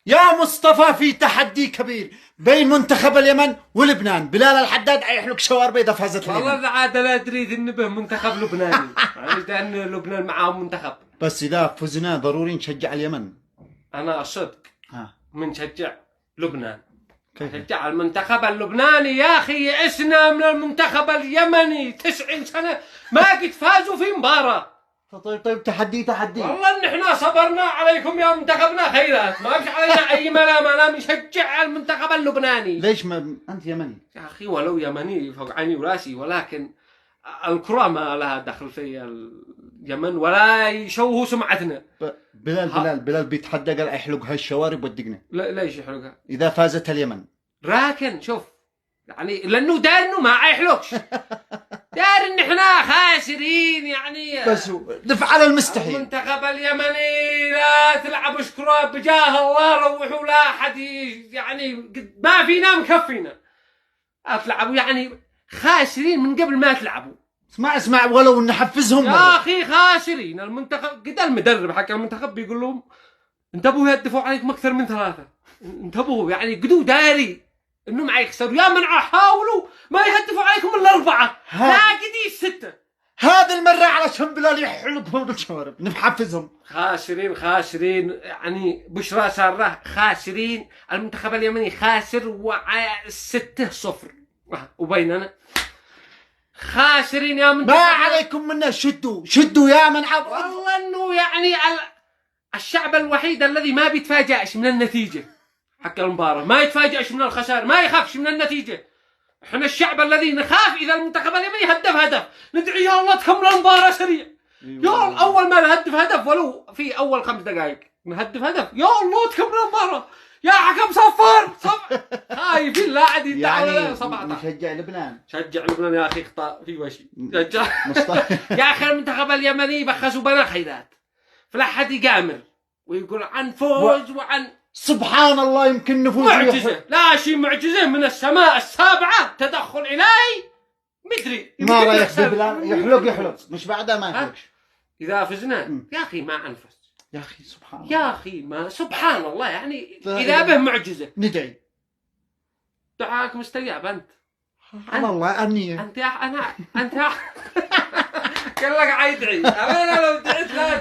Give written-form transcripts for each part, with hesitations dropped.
يا مصطفى في تحدي كبير بين منتخب اليمن ولبنان. بلال الحداد حيحلق شوارب إذا فازت اليمن. والله عاد لا تريد انبه منتخب لبناني يعني لان لبنان معاهم منتخب. بس إذا فزنا ضروري نشجع اليمن. انا صدق منشجع لبنان. كيف؟ نشجع المنتخب اللبناني يا اخي. يئسنا من المنتخب اليمني 90 سنة ما قد فازوا في مباراة. طيب تحدي. والله ان احنا صبرنا عليكم يا منتخبنا خيرات، ما فيش علينا اي ملام. انا مشجع المنتخب اللبناني. ليش ما أنت يمني؟ يا اخي ولو يمني فوق عيني وراسي، ولكن الكرة ما لها دخل في اليمن ولا يشوهوا سمعتنا. بلال بيتحدى قال يحلق هالشوارب ودقنا. ليش يحرقها؟ إذا فازت اليمن. راكن شوف يعني لانه دار انه ما يحلقش. دار ان احنا خاسرين يعني. بس نفعل المستحيل. المنتخب اليمني لا تلعبوا كرة بجاه الله. روحوا لا احد يعني ما فينا مكفينا. تلعبوا يعني خاسرين من قبل ما تلعبوا. اسمع ولو نحفزهم يا اخي خاسرين. المنتخب قد المدرب حق المنتخب بيقول لهم انتبهوا يهدفوا عليكم اكثر من 3. انتبهوا يعني قدو داري انهم حيخسروا. يا من حاولوا ما يهدفوا عليكم الا 4 لا قدي 6. هذه المرة علشان بلال يحلقهم بالشوارب نحفزهم. خاسرين يعني بشرى سارة خاسرين. المنتخب اليمني خاسر 6-0 وبيننا خاسرين يا منتخب. ما عليكم منا. شدوا يا من والله انه يعني الشعب الوحيد الذي ما بيتفاجأش من النتيجة حق المباراة، ما يتفاجأش من الخسارة، ما يخافش من النتيجة. احنا الشعب الذي نخاف اذا المنتخب اليمني هدف ندعي يا الله تكمل المباراة سريع. يا الله اول ما نهدف هدف ولو في اول 5 دقائق نهدف هدف يا الله تكمل المباراة. يا حكم صفر خايفين لا عاد يعني 17. نشجع لبنان. شجع لبنان يا اخي اخطاء في وشي. يا اخي المنتخب اليمني بخسوا بنا خيرات فلا حد يقامر ويقول عن فوز وعن سبحان الله يمكن نفوز معجزة. لا شيء معجزة من السماء السابعة تدخل إلهي مدري. ما رايك بلال يحلق مش بعدها ما يحلقش. إذا فزنا يا أخي ما أنفس. يا أخي سبحان الله. يا أخي ما سبحان الله يعني إذا به معجزة ندعي. دعاك مستجاب أنت. الله النية. أنت كلك عيدعي. أنا لو دعيت لا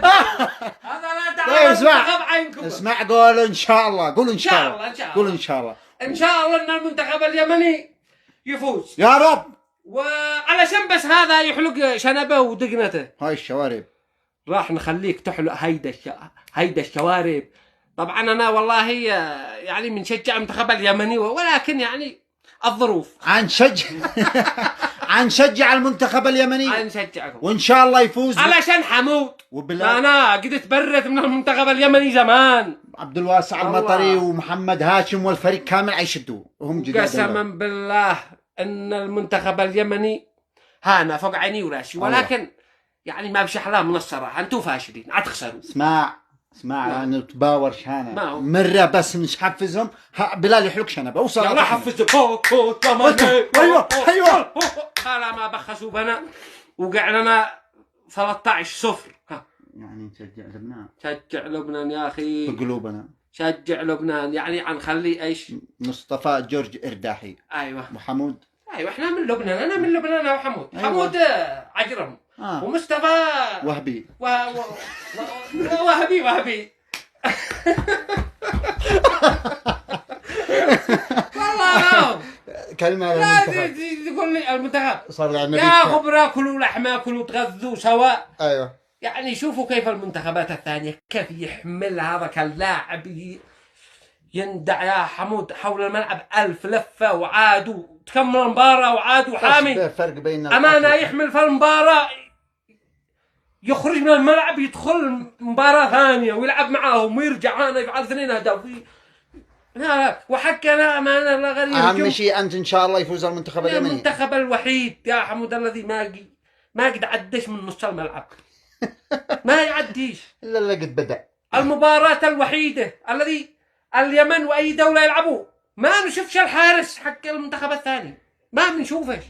هذا لا دعوة. اسمع قول إن شاء الله. قول إن شاء الله. قول إن شاء الله. إن شاء الله إن المنتخب اليمني يفوز يا رب. وعلشان بس هذا يحلق شنبه ودقنته هاي الشوارب راح نخليك تحلق هيدا الشوارب. طبعا أنا والله يعني بنشجع المنتخب اليمني ولكن يعني الظروف عنشجع المنتخب اليمني. عنشجعكم وإن شاء الله يفوز علشان حمود. أنا قد تبرت من المنتخب اليمني زمان. عبد الواسع المطري ومحمد هاشم والفريق كامل عيشدوا وهم جداد. قسما بالله ان المنتخب اليمني هانا فوق عيني وراسي ولكن يعني ما بش احلام من الصراحه. انتم فاشلين عتخسروا. اسمع نتباور شانه مرة بس نحفزهم. بلال يحلق شنبه وصل. يلا حفزوا ايوه هلا ما بخسوا بنا وقعنا 13-0. يعني نشجع لبنان. شجع لبنان يا اخي بقلوبنا. شجع لبنان يعني عنخلي ايش مصطفى جورج ارداحي. ايوه وحمود. ايوه احنا من لبنان. انا من لبنان يا حمود. أيوة. حمود عجرم ومصطفى وهبي وهبي والله كلمة لا تقول لي المنتخب صار يعني يا خبرة كلوا لحمة كلوا تغذوا سواء. ايوه يعني شوفوا كيف المنتخبات الثانية كيف يحمل هذاك اللاعب يندع يا حمود حول الملعب 1000 لفة وعادوا تكمل المباراة وعادوا حامي. فرق بين أمانة يحمل في المباراة يخرج من الملعب يدخل مباراة ثانية ويلعب معاهم ويرجع هنا يفعل 2 أهداف. لا وحكنا أمانة لا غير. أهم شيء أنت إن شاء الله يفوز المنتخب اليمني. المنتخب الوحيد يا حمود الذي ما قد عدش من نص الملعب. ما يعديش إلا اللي قد بدأ. المباراة الوحيدة الذي اليمن وأي دولة يلعبوا ما نشوفش الحارس حق المنتخب الثاني ما بنشوفش.